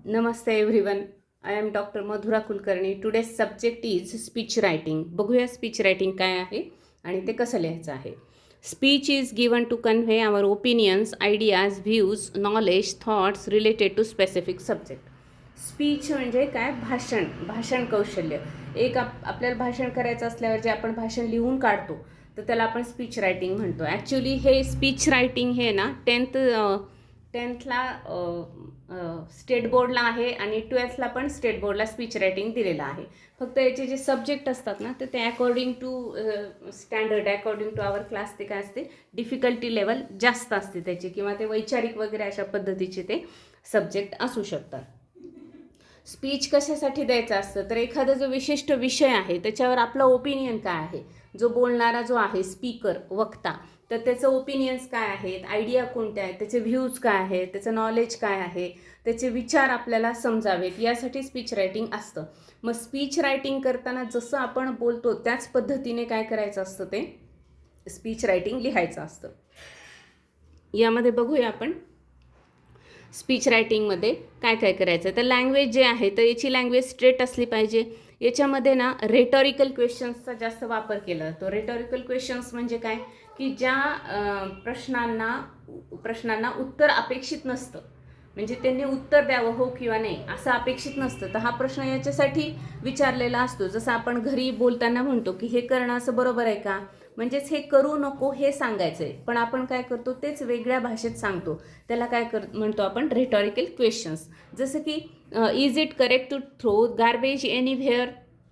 Namaste everyone. I am Dr. Madhura Kulkarni. Today's subject is speech writing. बघूया speech writing काय आहे आणि ते कसं लिहायचं आहे. Speech is given to convey our opinions, ideas, views, knowledge, thoughts related to specific subject. Speech म्हणजे काय? भाषण कौशल्य. आपल्याला भाषण करायचं असल्यावर जे आपण भाषण लिहून काढतो तर त्याला आपण स्पीच रायटिंग म्हणतो. ॲक्च्युली हे स्पीच रायटिंग हे ना टेन्थला स्टेट बोर्डला आहे आणि 12थला पण स्टेट बोर्डला स्पीच रायटिंग दिलेलं आहे. फक्त याचे जे सब्जेक्ट असतात ना तर ते according to standard, according to our class ते काय असते, डिफिकल्टी लेवल जास्त असते त्याची, किंवा ते वैचारिक वगैरे अशा पद्धतीचे ते सब्जेक्ट असू शकतात. स्पीच कशासाठी द्यायचं असतं तर एखादा जो विशिष्ट विषय आहे त्याच्यावर आपलं ओपिनियन काय आहे, जो बोलणारा जो आहे स्पीकर, वक्ता, तर त्याचं ओपिनियन्स काय आहेत, आयडिया कोणत्या आहेत, त्याचे व्ह्यूज काय आहेत, त्याचं नॉलेज काय आहे, त्याचे विचार आपल्याला समजावेत, यासाठी स्पीच रायटिंग असतं. मग स्पीच रायटिंग करताना जसं आपण बोलतो त्याच पद्धतीने काय करायचं असतं, ते स्पीच रायटिंग लिहायचं असतं. यामध्ये बघूया आपण स्पीच रायटिंगमध्ये काय काय करायचं. तर लँग्वेज जे आहे तर याची लँग्वेज स्ट्रेट असली पाहिजे. याच्यामध्ये ना रेटॉरिकल क्वेश्चन्सचा जास्त वापर केला जातो. रेटॉरिकल क्वेश्चन्स म्हणजे काय की ज्या प्रश्नांना उत्तर अपेक्षित नसतं, म्हणजे त्यांनी उत्तर द्यावं हो किंवा नाही असं अपेक्षित नसतं, तर हा प्रश्न याच्यासाठी विचारलेला असतो. जसं आपण घरी बोलताना म्हणतो की हे करणं असं बरोबर आहे का, म्हणजेच हे करू नको हे सांगायचं आहे, पण आपण काय करतो तेच वेगळ्या भाषेत सांगतो. त्याला काय म्हणतो आपण, रेटॉरिकल क्वेश्चन्स. जसं की is it correct to throw garbage anywhere,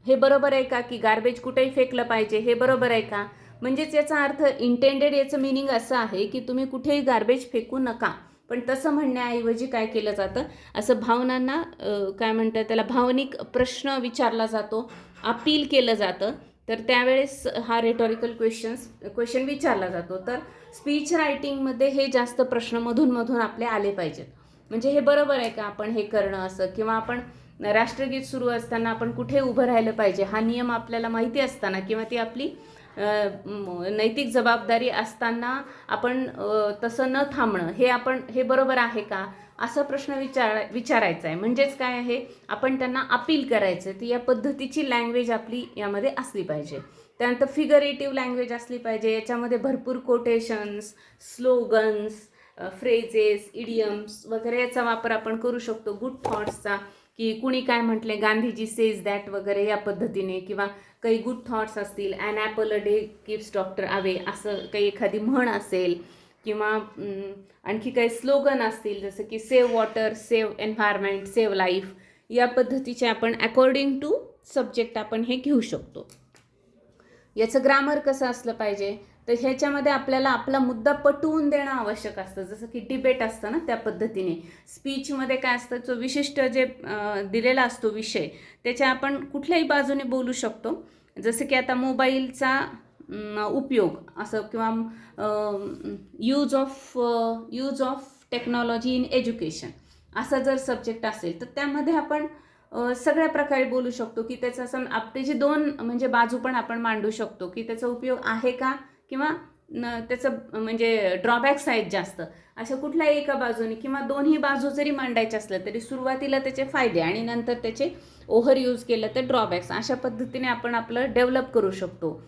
हे बरोबर आहे का की गार्बेज कुठेही फेकलं पाहिजे, हे बरोबर आहे का. म्हणजेच याचा अर्थ, इंटेंडेड याचं मिनिंग असं आहे की तुम्ही कुठेही गार्बेज फेकू नका. पण तसं म्हणण्याऐवजी काय केलं जातं, असं भावनांना काय म्हणतात त्याला, भावनिक प्रश्न विचारला जातो, अपील केलं जातं, तर त्यावेळेस हा रेटॉरिकल क्वेश्चन विचारला जातो. तर स्पीच रायटिंगमध्ये हे जास्त प्रश्न मधून आपले आले पाहिजेत. म्हणजे हे बरोबर आहे का आपण हे करणं असं, किंवा आपण राष्ट्रगीत सुरू असताना आपण कुठे उभं राहिलं पाहिजे हा नियम आपल्याला माहिती असताना, किंवा ती आपली नैतिक जबाबदारी असताना आपण तसं न थांबणं, हे बरोबर आहे का, असा प्रश्न विचारायचा आहे. म्हणजेच काय आहे, आपण त्यांना अपील करायचं. ती या पद्धतीची लँग्वेज आपली यामध्ये असली पाहिजे. त्यानंतर फिगरेटिव्ह लँग्वेज असली पाहिजे. याच्यामध्ये भरपूर कोटेशन्स, स्लोगन्स, फ्रेजेस, इडियम्स वगैरे याचा वापर आपण करू शकतो. गुड थॉट्सचा, की कुणी काय म्हटले, गांधीजी सेज दॅट वगैरे या पद्धतीने, किंवा काही गुड थॉट्स असतील, an apple a day keeps doctor away, असं काही एखादी म्हण असेल, किंवा आणखी काही स्लोगन असतील, जसं की save water, save environment, save life, या पद्धतीचे आपण अकॉर्डिंग टू सब्जेक्ट आपण हे घेऊ शकतो. याचं ग्रामर कसं असलं पाहिजे, तर ह्याच्यामध्ये आपल्याला आपला मुद्दा पटवून देणं आवश्यक असतं. जसं की डिबेट असतं ना, त्या पद्धतीने स्पीचमध्ये काय असतं, जो विशिष्ट जे दिलेला असतो विषय, त्याच्या आपण कुठल्याही बाजूने बोलू शकतो. जसं की आता मोबाईलचा उपयोग असं, किंवा use of technology in education, असा जर सब्जेक्ट असेल तर त्यामध्ये आपण सगळ्या प्रकारे बोलू शकतो. की त्याचा त्याची दोन म्हणजे बाजू पण आपण मांडू शकतो, की त्याचा उपयोग आहे का, किंवा त्याचं म्हणजे ड्रॉबॅक्स आहेत जास्त, अशा कुठल्याही एका बाजूने किंवा दोन्ही बाजू जरी मांडायच्या असल्या तरी सुरुवातीला त्याचे फायदे आणि नंतर त्याचे ओव्हर यूज केलं तर ड्रॉबॅक्स, अशा पद्धतीने आपण आपलं डेव्हलप करू शकतो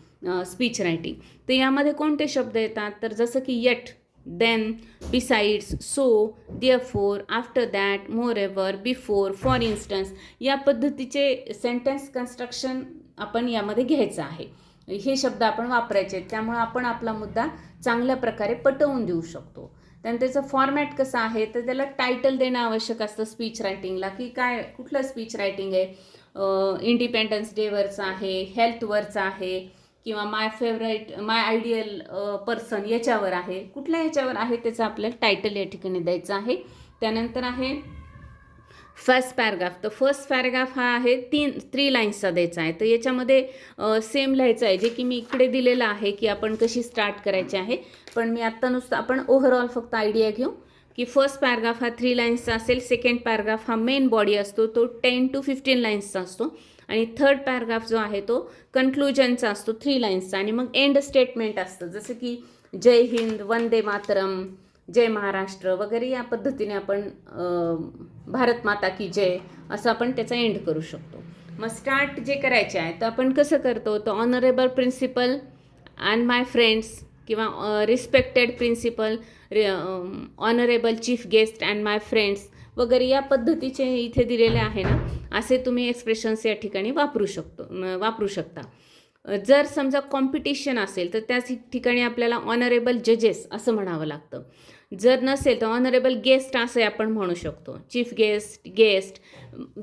स्पीच रायटिंग. तर यामध्ये कोणते शब्द येतात, तर जसं की yet, then, besides, so, therefore, after that, moreover, before, for instance, या पद्धतीचे सेंटेन्स कन्स्ट्रक्शन आपण यामध्ये घ्यायचं आहे. हे शब्द आपण वापरायचे, त्यामुळे आपण आपला मुद्दा चांगल्या प्रकारे पटवून देऊ शकतो. त्यानंतर त्याचं फॉर्मॅट कसं आहे, तर त्याला टायटल देणं आवश्यक असतं स्पीच रायटिंगला, की काय कुठलं स्पीच रायटिंग आहे. इंडिपेंडन्स डेवरचं आहे, हेल्थवरचं आहे, किंवा माय आयडियल पर्सन याच्यावर आहे, कुठल्या याच्यावर आहे त्याचं आपल्याला टायटल या ठिकाणी द्यायचं आहे. त्यानंतर आहे फर्स्ट पॅराग्राफ. तर फर्स्ट पॅराग्राफ हा आहे 3 लाईन्सचा द्यायचा आहे. तर याच्यामध्ये सेम लिहायचं आहे, जे की मी इकडे दिलेलं आहे की आपण कशी स्टार्ट करायची आहे. पण मी आत्ता नुसतं आपण ओव्हरऑल फक्त आयडिया घेऊ की फर्स्ट पॅराग्राफ हा 3 लाईन्सचा असेल. सेकंड पॅराग्राफ हा मेन बॉडी असतो, तो 10 to 15 लाईन्सचा असतो. आणि थर्ड पॅराग्राफ जो आहे तो कन्क्लुजनचा असतो 3 लाईन्सचा. आणि मग एंड स्टेटमेंट असतं, जसं की जय हिंद, वंदे मातरम, जय महाराष्ट्र वगैरे या पद्धतीने आपण भारत माता की जय असं आपण त्याचा एंड करू शकतो. मग स्टार्ट जे करायचे आहे तर आपण कसं करतो, तर honourable principal and my friends किंवा respected principal, honourable chief guest and my friends वगैरे या पद्धतीचे इथे दिलेले आहे ना, असे तुम्ही एक्सप्रेशन्स या ठिकाणी वापरू शकता. जर समजा कॉम्पिटिशन असेल तर त्याच ठिकाणी आपल्याला ऑनरेबल जजेस असं म्हणावं लागतं. जर नसेल तर ऑनरेबल गेस्ट असे आपण म्हणू शकतो. चीफ गेस्ट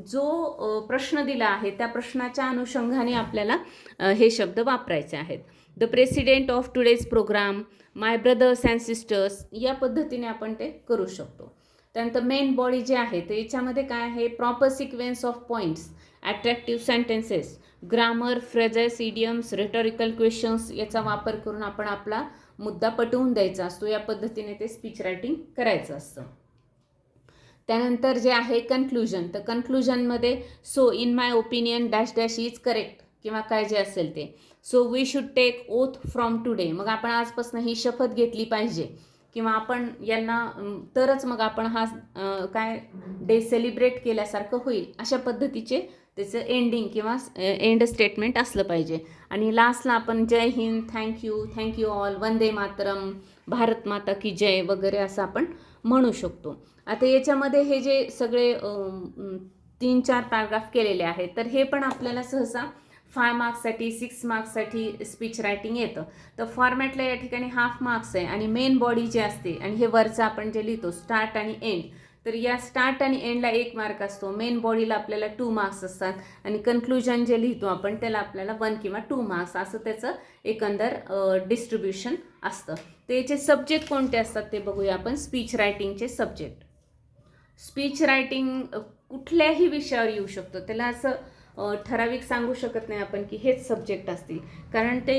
जो प्रश्न दिला आहे त्या प्रश्नाच्या अनुषंगाने आपल्याला हे शब्द वापरायचे आहेत. The president of today's program, my brothers and sisters या पद्धतीने आपण ते करू शकतो. त्यानंतर मेन बॉडी जे आहे तर याच्यामध्ये काय आहे, proper sequence of points, attractive sentences, grammar, phrases, idioms, rhetorical questions याचा वापर करून आपण आपला मुद्दा पटवून द्यायचा असतो. या पद्धतीने ते स्पीच रायटिंग करायचं असतं. त्यानंतर जे आहे कन्क्लुजन, तर कन्क्लुजनमध्ये so in my opinion dash dash is correct किंवा काय जे असेल ते. So we should take oath from today, मग आपण आजपासून ही शपथ घेतली पाहिजे किंवा आपण यांना तरच मग आपण हा काय डे सेलिब्रेट केल्यासारखं होईल, अशा पद्धतीचे त्याचं एंडिंग किंवा एंड स्टेटमेंट असलं पाहिजे. आणि लास्टला आपण जय हिंद, थँक्यू ऑल, वंदे मातरम, भारत माता की जय वगैरे असं आपण म्हणू शकतो. आता याच्यामध्ये हे जे सगळे 3-4 पॅराग्राफ केलेले आहेत तर हे पण आपल्याला सहसा 5 मार्क्ससाठी 6 मार्क्ससाठी स्पीच रायटिंग येतं. तर फॉर्मॅटला या ठिकाणी हाफ मार्क्स आहे आणि मेन बॉडी जे असते आणि हे वरचं आपण जे लिहितो स्टार्ट आणि एंड, तर या स्टार्ट आणि एंडला 1 मार्क असतो, मेन बॉडीला आपल्याला 2 मार्क्स असतात आणि कन्क्लुजन जे लिहितो आपण त्याला आपल्याला 1 किंवा 2 मार्क्स असं त्याचं एकंदर डिस्ट्रीब्युशन असतं. तर याचे सब्जेक्ट कोणते असतात ते बघूया आपण. स्पीच रायटिंगचे सब्जेक्ट. स्पीच रायटिंग कुठल्याही विषयावर येऊ शकतो, त्याला असं ठराविक सांगू शकत नाही आपण की हेच सब्जेक्ट असतील, कारण ते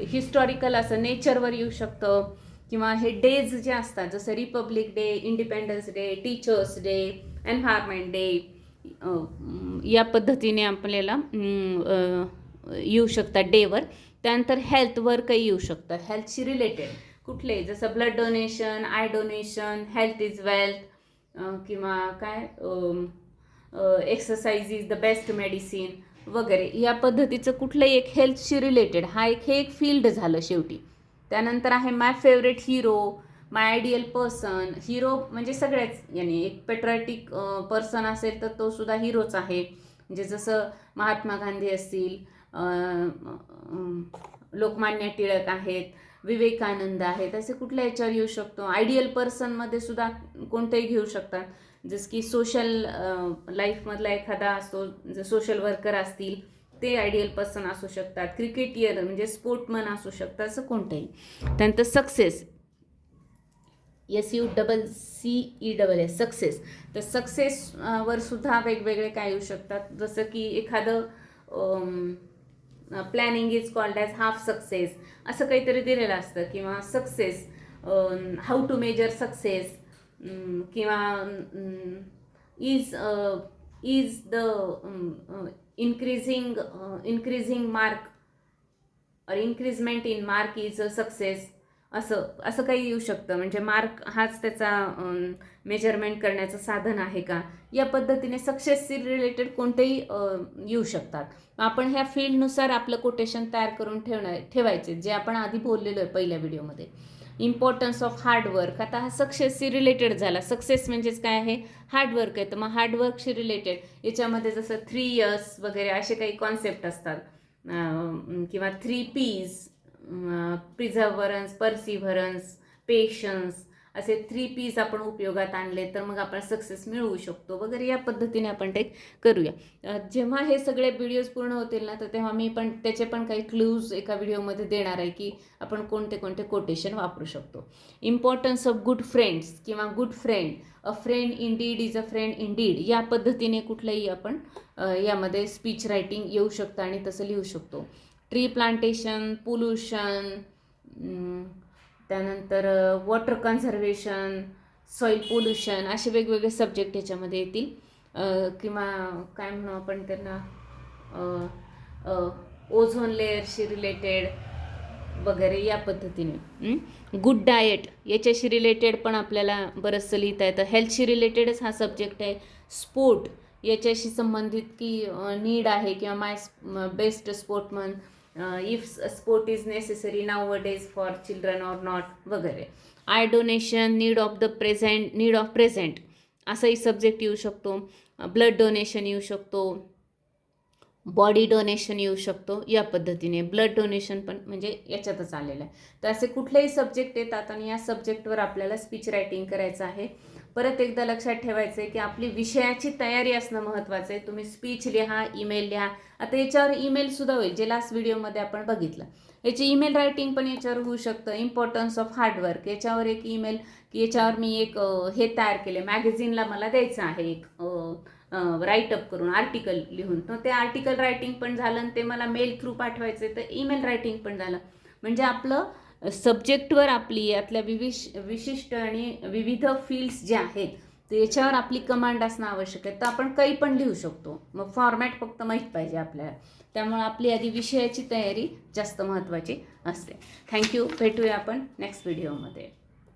हिस्टॉरिकल असं नेचरवर येऊ शकतं किंवा हे डेज जे असतात जसं Republic day, independence day, teachers day, environment day या पद्धतीने आपल्याला येऊ शकतात डेवर. त्यानंतर हेल्थवर काही येऊ शकतं, हेल्थशी रिलेटेड कुठले, जसं blood donation, I donation, health is wealth किंवा काय exercise is the best medicine वगैरे या पद्धतीचं कुठलंही एक हेल्थशी रिलेटेड हे एक फील्ड झालं शेवटी. त्यानंतर आहे माय फेवरेट हिरो, माय आयडियल पर्सन. हिरो म्हणजे सगळ्याच याने एक पेट्रियटिक पर्सन असेल तर तो सुद्धा हिरोच आहे, म्हणजे जसं महात्मा गांधी असतील, लोकमान्य टिळक आहेत, विवेकानंद आहेत, असे कुठल्या याच्यावर येऊ शकतो. आयडियल पर्सनमध्ये सुद्धा कोणतेही घेऊ शकतात, जसं की सोशल लाईफमधला एखादा असतो, जर सोशल वर्कर असतील ते आयडियल पर्सन असू शकतात, क्रिकेटियर म्हणजे स्पोर्टमन असू शकतात, असं कोणतंही. त्यानंतर सक्सेस, SUCCESS सक्सेस. तर सक्सेसवर सुद्धा वेगवेगळे काय येऊ शकतात, जसं की एखादं planning is called as half success असं काहीतरी दिलेलं असतं, किंवा success, how to measure success, किंवा is the increasing mark or increment in mark is a success असं काही येऊ शकतं. म्हणजे मार्क हाच त्याचा मेजरमेंट करण्याचं साधन आहे का, या पद्धतीने सक्सेसशी रिलेटेड कोणतेही येऊ शकतात. आपण ह्या फील्डनुसार आपलं कोटेशन तयार करून ठेवायचे, जे आपण आधी बोललेलो आहे पहिल्या व्हिडिओमध्ये. इम्पॉर्टन्स ऑफ हार्डवर्क, आता हा सक्सेसशी रिलेटेड झाला. सक्सेस म्हणजेच काय आहे, हार्डवर्क आहे, तर मग हार्डवर्कशी रिलेटेड याच्यामध्ये जसं 3 years वगैरे असे काही कॉन्सेप्ट असतात, किंवा 3 Ps, प्रिझर्व्हरन्स, परसिव्हरन्स, पेशन्स, असे 3 Ps आपण उपयोगात आणले तर मग आपण सक्सेस मिळवू शकतो वगैरे. या पद्धतीने आपण ते करूया. जेव्हा हे सगळे व्हिडिओज पूर्ण होतील ना, तर तेव्हा मी पण त्याचे पण काही क्लूज एका व्हिडिओमध्ये देणार आहे की आपण कोणते कोणते कोटेशन वापरू शकतो. इम्पॉर्टन्स ऑफ गुड फ्रेंड्स किंवा good friend, a friend Indeed is a friend Indeed, या पद्धतीने कुठलंही आपण यामध्ये स्पीच रायटिंग येऊ शकतं आणि तसं लिहू शकतो. ट्री प्लांटेशन, पोल्युशन, त्यानंतर वॉटर कन्झर्वेशन, सॉईल पोल्युशन, असे वेगवेगळे सब्जेक्ट याच्यामध्ये येतील. किंवा काय म्हणू आपण त्यांना, ओझोन लेअरशी रिलेटेड, वगैरे या पद्धतीने. गुड डाएट याच्याशी रिलेटेड पण आपल्याला बरंचसं लिहिता येतं. हेल्थशी रिलेटेडच हा सब्जेक्ट आहे. स्पोर्ट याच्याशी संबंधित की नीड आहे किंवा my best sportsman, if sport is necessary now days for children or not वगैरे. I donation, need of present असाही सब्जेक्ट येऊ शकतो. ब्लड डोनेशन येऊ शकतो, बॉडी डोनेशन येऊ शकतो. या पद्धतीने ब्लड डोनेशन पण म्हणजे याच्यातच आलेलं आहे. तर असे कुठलेही सब्जेक्ट येतात आणि या सब्जेक्टवर आपल्याला स्पीच रायटिंग करायचं आहे. परत एकदा लक्षात ठेवायचं आहे की आपली विषयाची तयारी असणं महत्त्वाचं आहे. तुम्ही स्पीच लिहा, ईमेल लिहा. आता याच्यावर ईमेलसुद्धा होईल, जे लास्ट व्हिडिओमध्ये आपण बघितलं. याची ईमेल रायटिंग पण याच्यावर होऊ शकतं. इम्पॉर्टन्स ऑफ हार्डवर्क याच्यावर एक ईमेल, की याच्यावर मी एक हे तयार केले, मॅगझिनला मला द्यायचं आहे एक राईटअप करून, आर्टिकल लिहून. तर ते आर्टिकल रायटिंग पण झालं आणि ते मला मेल थ्रू पाठवायचं आहे, तर ईमेल रायटिंग पण झालं. म्हणजे आपलं सब्जेक्टवर आपली यातल्या विशिष्ट आणि विविध फील्ड्स ज्या आहेत तर याच्यावर आपली कमांड असणं आवश्यक आहे. तर आपण काही पण लिहू शकतो. मग फॉर्मॅट फक्त माहीत पाहिजे आपल्याला. त्यामुळे आपली आधी विषयाची तयारी जास्त महत्त्वाची असते. थँक्यू. भेटूया आपण नेक्स्ट व्हिडिओमध्ये.